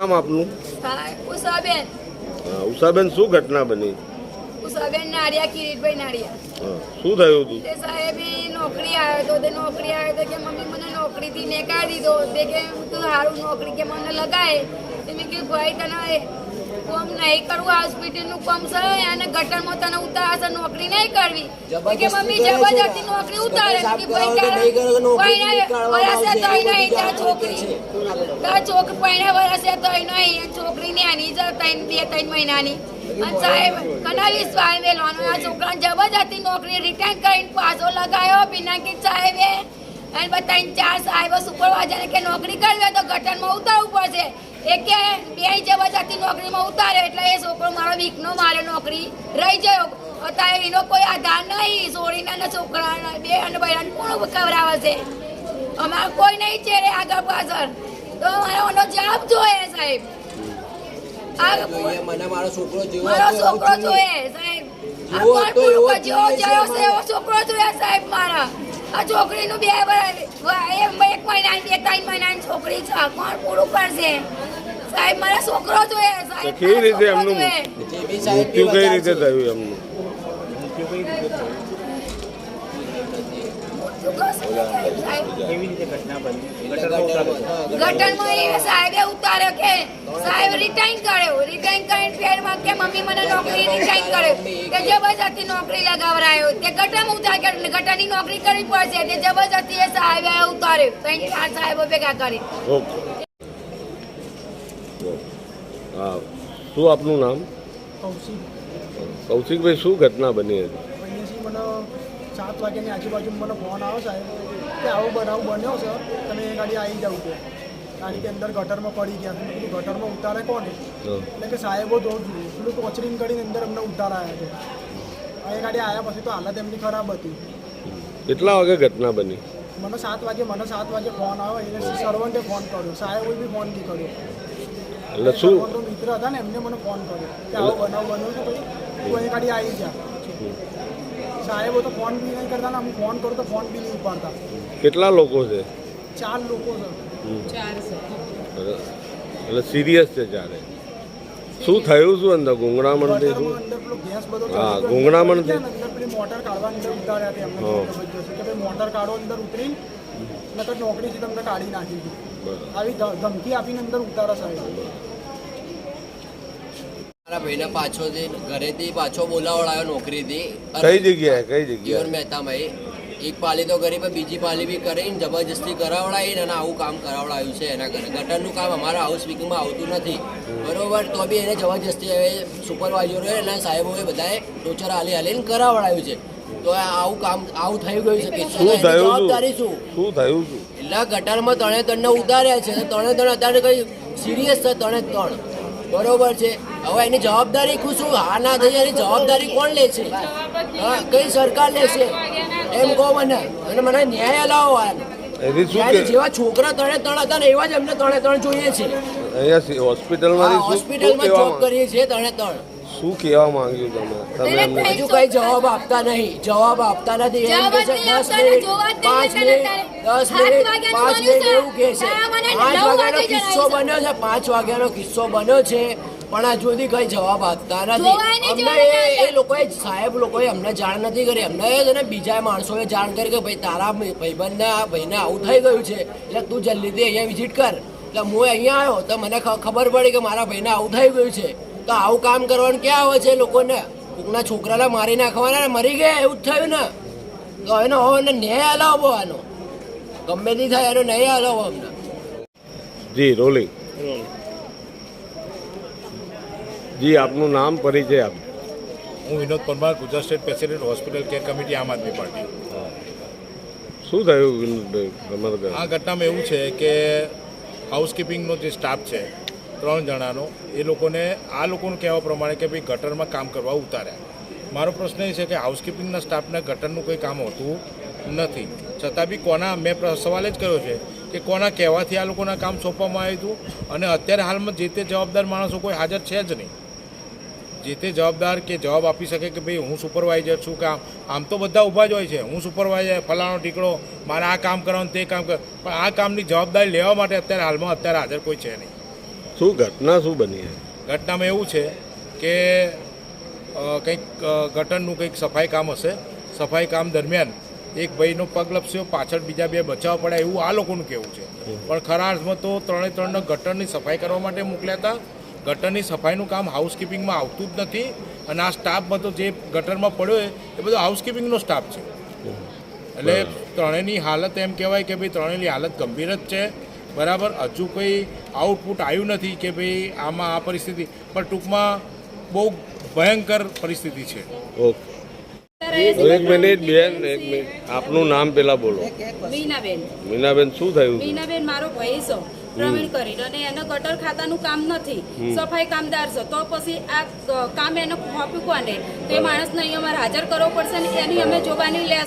નામ આપનું? ઉષાબેન. ઉષાબેન, શું ઘટના બની? ઉષાબેન નારિયા, કિરીટભાઈ નારિયા. શું થયું હતું? તે સાહેબ નોકરી આવ્યો તો કે મમ્મી મને નોકરીથી નીકાળી દીધો. તે કે તું સારું નોકરી કે મને લગાય. તે મેં કીધું ભાઈ તને કોમ નહીં કરવું, હોસ્પિટલનું કોમ છે અને ગટરમાં તને ઉતારશે, નોકરી નહીં કરવી. કે મમ્મી જબરજસ્તી નોકરી ઉતારે કે ભાઈ છોકરી પૈણા વરસે તો નહીં, છોકરીને આની જ 2-3 મહિનાની. અને સાહેબ કનાવી સ્વાય વેલવાનો આ છોકરાને જબરજસ્તી નોકરી રિટર્ન કરીને પાછો લગાયો પિનાકી સાહેબે. અને બધા 4 સાહેબો સુપરવાઇઝર કે નોકરી કરવી તો ગટરમાં ઉતારવું પડશે. એ કે બે જબરજસ્તી નોકરીમાં ઉતારે એટલે એ છોકરો મારો વીકનો મારે નોકરી રહી ગયો. અત્યારે એનો કોઈ આધાર નહીં, છોડીને છોકરાના બે અને બૈરાને કોણ ખવડાવે છે? અમારે કોઈ નહીં છે રે આગળ પાછળ, તો અમારો જવાબ જોઈએ સાહેબ. મારો છોકરો જોઈએ સાહેબ, એવો છોકરો જોઈએ સાહેબ. મારા આ છોકરીનું 1 મહિના 2-3 મહિનાની છોકરી છે, કોણ પૂરું કરશે સાહેબ? મારા છોકરો જોઈએ સાહેબ. કેવી રીતે એમનું મૃત્યુ કઈ રીતે થયું એમનું? ગટરમાં એ સાહેબે ઉતાર્યો કે સાહેબ રિટાઈન કર્યો. રિટાઈન કરીને ફેરમાં કે મમ્મી મને નોકરી રિટાઈન કર્યો કે જબરજસ્તી નોકરી લગાવરાયો. તે ગટરમાં ઉતાર્યો, ગટરની નોકરી કરવી પડશે. તે જબરજસ્તી એ સાહેબે ઉતાર્યો. 3-4 સાહેબો ભેગા કરી. હા, શું આપનું નામ? કૌશિકભાઈ, શું ઘટના બની હતી? મને 7 વાગ્યાની આજુબાજુ મને ફોન આવ્યો સાહેબ કે આવો બનાવ બન્યો છે, તમે એ ગાડી આવી જાવ. કે ગાડી કે અંદર ગટરમાં પડી ગયા. મેં કીધું ગટરમાં ઉતારે કોને? એટલે કે સાહેબો પેલું કોચરિંગ કરીને અંદર અમને ઉતારાયા છે. એ ગાડી આવ્યા પછી તો હાલત એમની ખરાબ હતી. કેટલા વાગે ઘટના બની? મને 7 વાગે ફોન આવ્યો. એને સર્વન્ટે ફોન કર્યો, સાહેબોએ બી ફોન નહીં કર્યો. એટલે શું મિત્ર હતા ને એમને મને ફોન કર્યો કે આવો બનાવ બન્યો છે, ભાઈ તું એ ગાડી આવી જા. સાહેબો તો ફોન બી નહીં કરતા ને, હું ફોન કરું તો ફોન બી નહીં ઉપાડતા. કેટલા લોકો છે? 4 લોકો છે. એટલે સિરિયસ છે ચારે. શું થયું? શું અંદર ગુંગળામણ થઈ? હા, ગુંગળામણ થઈ. પેલી મોટર કાઢવા અંદર ઉતાર્યા હતા એમને. કે ભાઈ મોટર કાઢો, અંદર ઉતરી નકર નોકરીથી તમને કાઢી નાખી હતી. આવી ધમકી આપીને અંદર ઉતારા સાહેબ. મારા ભાઈને પાછોથી ઘરેથી પાછો બોલાવડાયો નોકરીથી. કઈ જગ્યાએ? મહેતામાં એક પાલી તો કરી પણ બીજી પાલી બી કરીને જબરજસ્તી કરાવડાવી અને આવું કામ કરાવડાવ્યું છે એના ઘરે. ગટરનું કામ અમારા હાઉસ વીકમાં આવતું નથી, બરોબર? તો બી એને જબરજસ્તી હવે સુપરવાઇઝરો એના સાહેબોએ બધાએ ટોચર હાલીને કરાવડાવ્યું છે. તો આવું થઈ ગયું છે. જવાબદારી શું થયું? એટલે ગટરમાં 3 ને ઉતાર્યા છે. 3 અત્યારે કઈ સિરિયસ છે. 3 બરોબર છે. હવે એની જવાબદારી શું? હા ના થઈ એની જવાબદારી કોણ લે છે? હા, કઈ સરકાર લે છે એમ કહો મને. અને મને ન્યાય અલાવો. જેવા છોકરા 3 હતા ને એવા જ એમને 3 જોઈએ છે. હોસ્પિટલમાં જોબ કરીએ છીએ 3. શું કહેવા માંગ્યું તમે? હજુ કઈ જવાબ આપતા નથી. એમ કે છે 10 મિનિટ 5 મિનિટ 10 મિનિટ 5 મિનિટ એવું કે છે. 5 વાગ્યાનો કિસ્સો બન્યો છે. 5 વાગ્યાનો કિસ્સો બન્યો છે, પણ હજુ સુધી કઈ જવાબ આપતા નથી. અમને એ લોકોએ સાહેબ લોકોએ અમને જાણ નથી કરી. અમને છે ને બીજા માણસોએ જાણ કરી કે ભાઈ તારા ભાઈને આવું થઈ ગયું છે, એટલે તું જલ્દીથી અહીંયા વિઝિટ કર. એટલે હું અહીંયા આવ્યો તો મને ખબર પડી કે મારા ભાઈને આવું થઈ ગયું છે. તો આવું કામ કરવાનું ક્યાં આવે છે લોકોને? કોકના છોકરાને મારી નાખવાના, મરી ગયા એવું જ થયું ને. તો એનો હવે ન્યાય હલાવો. આનો ગમે તે થાય એનો ન્યાય હલાવો અમને. જી રોલિંગ. જી, આપનું નામ, પરિચય આપ. હું Vinod Parmar, Gujarat state patient hospital care committee, આમ આદમી પાર્ટી. શું થયું વિનોદભાઈ? આ ઘટનામાં એવું છે કે હાઉસકીપિંગનો જે સ્ટાફ છે 3 જણાનો, એ લોકોને આ લોકોનું કહેવા પ્રમાણે કે ભાઈ ગટરમાં કામ કરવા ઉતાર્યા. મારો પ્રશ્ન એ છે કે હાઉસકીપિંગના સ્ટાફને ગટરનું કોઈ કામ હોતું નથી, છતાં બી મેં સવાલ જ કર્યો છે કે કોના કહેવાથી આ લોકોના કામ સોંપવામાં આવ્યું હતું? અને અત્યારે હાલમાં જે તે જવાબદાર માણસો કોઈ હાજર છે જ નહીં. જે તે જવાબદાર કે જવાબ આપી શકે કે ભાઈ હું સુપરવાઇઝર છું. કે આમ તો બધા ઊભા જ હોય છે, હું સુપરવાઇઝર ફલાણો ટીકડો, મારે આ કામ કરવાનું તે કામ કર, પણ આ કામની જવાબદારી લેવા માટે અત્યારે હાલમાં હાજર કોઈ છે નહીં. શું ઘટના શું બની છે? ઘટનામાં એવું છે કે કંઈક ગટરનું કંઈક સફાઈ કામ હશે. સફાઈ કામ દરમિયાન એક ભાઈનો પગ લપસ્યો, પાછળ બીજા બે બચાવ પડ્યા એવું આ લોકોનું કહેવું છે. પણ ખરા અર્થમાં તો ત્રણે ગટરની સફાઈ કરવા માટે મોકલ્યા હતા. ગટરની સફાઈનું કામ હાઉસકીપિંગમાં આવતું જ નથી અને આ સ્ટાફ બધો જે ગટરમાં પડ્યો એ બધો હાઉસકીપિંગનો સ્ટાફ છે. એટલે ત્રણેયની હાલત એમ કહેવાય કે ભાઈ ત્રણેયની હાલત ગંભીર જ છે. બરાબર, હજુ કોઈ આઉટપુટ આવ્યું નથી કે ભાઈ આમાં આ પરિસ્થિતિ, પણ ટૂંકમાં બહુ ભયંકર પરિસ્થિતિ છે. ઓકે, એક મિનિટ બેન, એક મિનિટ. આપનું નામ પેલા બોલો. મીનાબેન. મીનાબેન, શું થયું? મીનાબેન મારો ભાઈ છે પ્રવીણ કરીને, અને એને ગટર ખાતાનું કામ નથી, સફાઈ કામદાર છે. તો પછી આ કામ એને સોંપ્યું કોને? તો એ માણસને અહીં અમારે હાજર કરવો પડશે ને એની અમે જોવાની લે